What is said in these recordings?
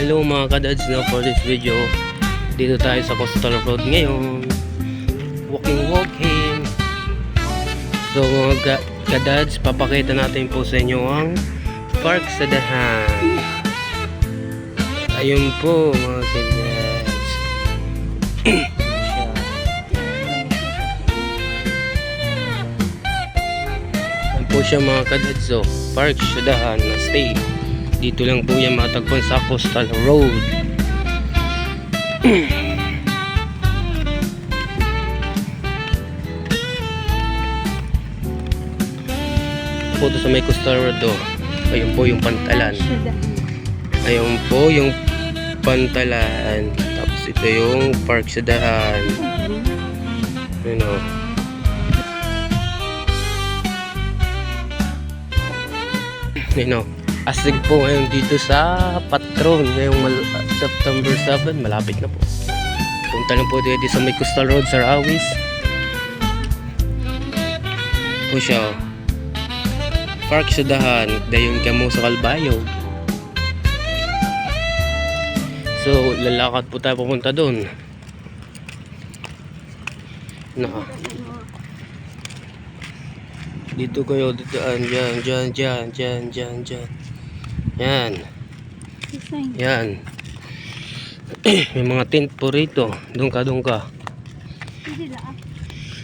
Hello mga kadads, no, for this video dito tayo sa Coastal Road ngayon, walking. So mga kadads, papakita natin po sa inyo ang park sa dahan. Ayun po mga kadads. Ayun po siya mga kadads, so park sa dahan na stay. Dito lang po yan matagpuan sa Coastal Road. Po sa may Coastal Road do. Ayun po yung pantalan. Ayun po yung pantalan. Tapos ito yung park sa dahan. You know. You know. Astig po ngayon dito sa Patron ngayong September 7, malapit na po. Punta lang po dito sa may Coastal Road sa Rawis. Po siya, park sa dahan, dayon kamo sa Calbayog. So lalakad po tayo pupunta doon. Dito kayo, dito, dyan. Yan. May mga tent po rito. Doon ka.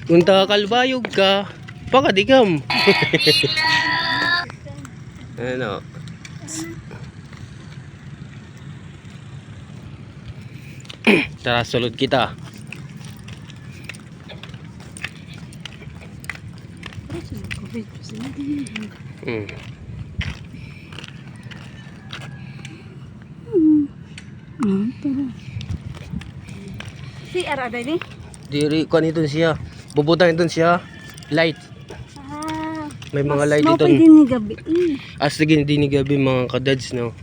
Kung Calbayog ka, pakadikam. Ano? Tara, sulod kita. Si ada ini? Diri ko nito siya. Bubutang ito siya. Light. May mga light dito. Pwede gabi. Sige ni gabi mga kadads, no.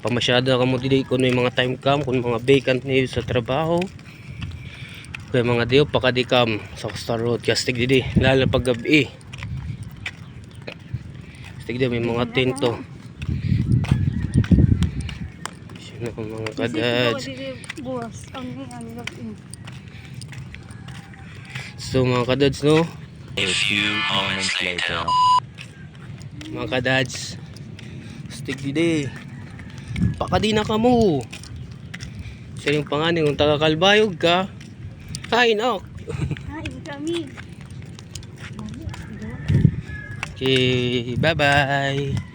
Pamasyada ka mo dili kung may mga time cam, kung mga vacant niyo sa trabaho. Kaya mga diyo pakadikam sa Coastal Road. Kastig didi lalo pag gabi. Kastig di may mga tento. Sino mga kadads. So mga kadads, no. A few moments later. Mga kadads, stick didi. Pakadi na ka mo. Siya yung panganin kung taga Calbayog ka. Ay, no. Kami. Okay, bye-bye.